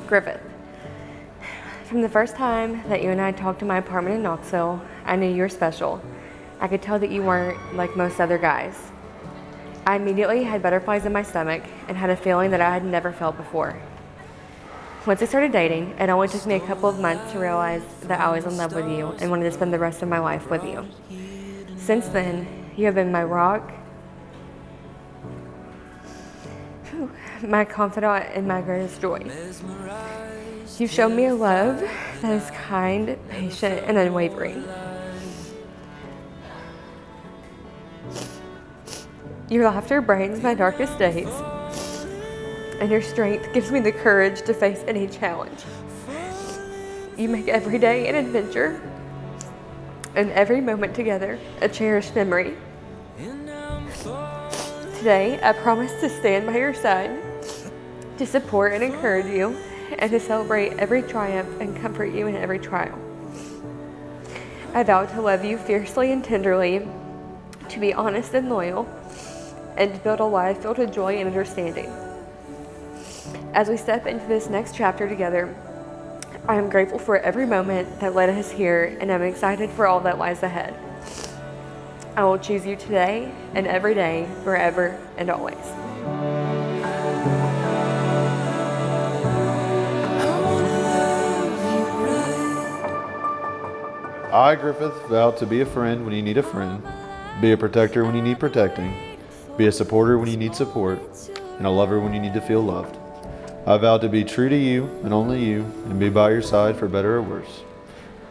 Griffith. From the first time that you and I talked in my apartment in Knoxville, I knew you were special. I could tell that you weren't like most other guys. I immediately had butterflies in my stomach and had a feeling that I had never felt before. Once I started dating, it only took me a couple of months to realize that I was in love with you and wanted to spend the rest of my life with you. Since then, you have been my rock, my confidant, and my greatest joy. You've shown me a love that is kind, patient, and unwavering. Your laughter brightens my darkest days, and your strength gives me the courage to face any challenge. You make every day an adventure, and every moment together a cherished memory. Today, I promise to stand by your side, to support and encourage you, and to celebrate every triumph and comfort you in every trial. I vow to love you fiercely and tenderly, to be honest and loyal, and to build a life filled with joy and understanding. As we step into this next chapter together, I am grateful for every moment that led us here, and I'm excited for all that lies ahead. I will choose you today and every day, forever and always. I, Griffith, vow to be a friend when you need a friend, be a protector when you need protecting, be a supporter when you need support, and a lover when you need to feel loved. I vow to be true to you and only you, and be by your side for better or worse.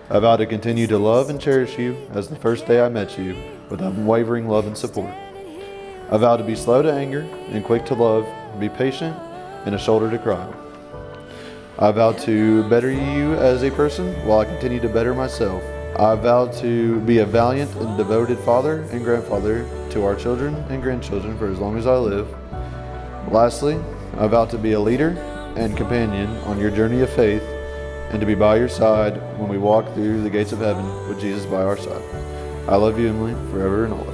I vow to continue to love and cherish you as the first day I met you, with unwavering love and support. I vow to be slow to anger and quick to love, be patient and a shoulder to cry on. I vow to better you as a person while I continue to better myself. I vow to be a valiant and devoted father and grandfather to our children and grandchildren for as long as I live. Lastly, I vow to be a leader and companion on your journey of faith, and to be by your side when we walk through the gates of heaven with Jesus by our side. I love you, Emilee, forever and always.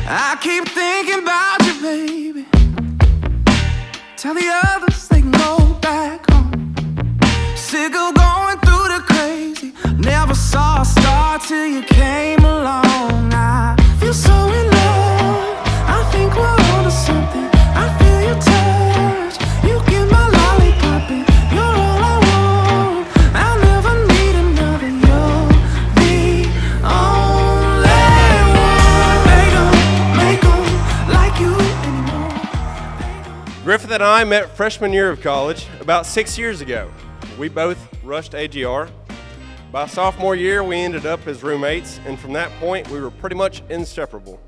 I keep thinking about you, baby. Tell the others they can go back home. Sick of going through the crazy. Never saw a star till you came along. I feel so in love. I think we're onto something. I feel your touch. You give my lollipop and you're all I want. I'll never need another. You're the only one. Make 'em like you anymore. Griffith and I met freshman year of college about 6 years ago. We both rushed AGR By sophomore year, we ended up as roommates, and from that point, we were pretty much inseparable.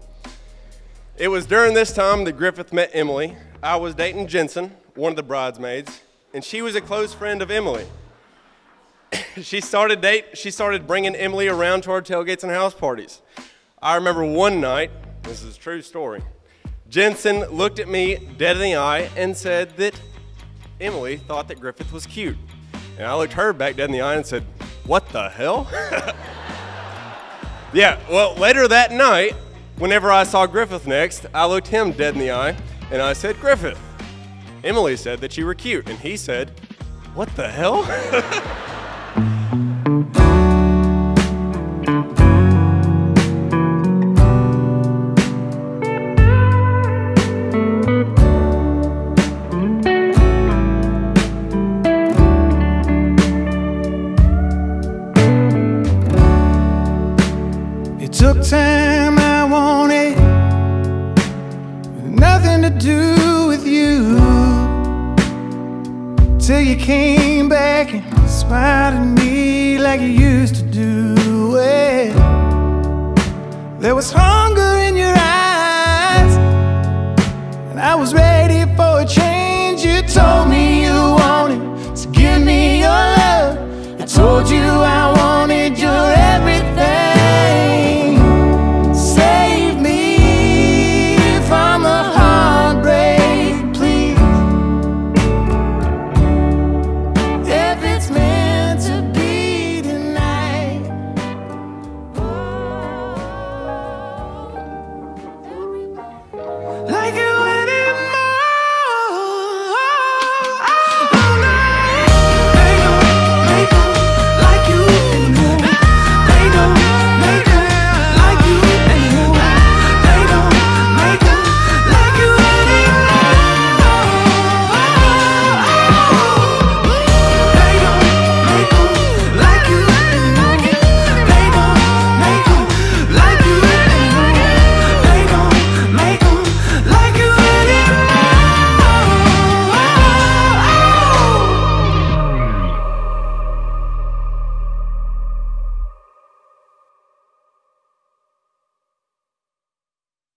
It was during this time that Griffith met Emilee. I was dating Jensen, one of the bridesmaids, and she was a close friend of Emilee. She started bringing Emilee around to our tailgates and house parties. I remember one night, this is a true story, Jensen looked at me dead in the eye and said that Emilee thought that Griffith was cute. And I looked her back dead in the eye and said, "What the hell?" Yeah, well, later that night, whenever I saw Griffith next, I looked him dead in the eye and I said, "Griffith, Emilee said that you were cute." And he said, "What the hell?" Took time I wanted, nothing to do with you, till you came back and smiled at me like you used to do. Well, there was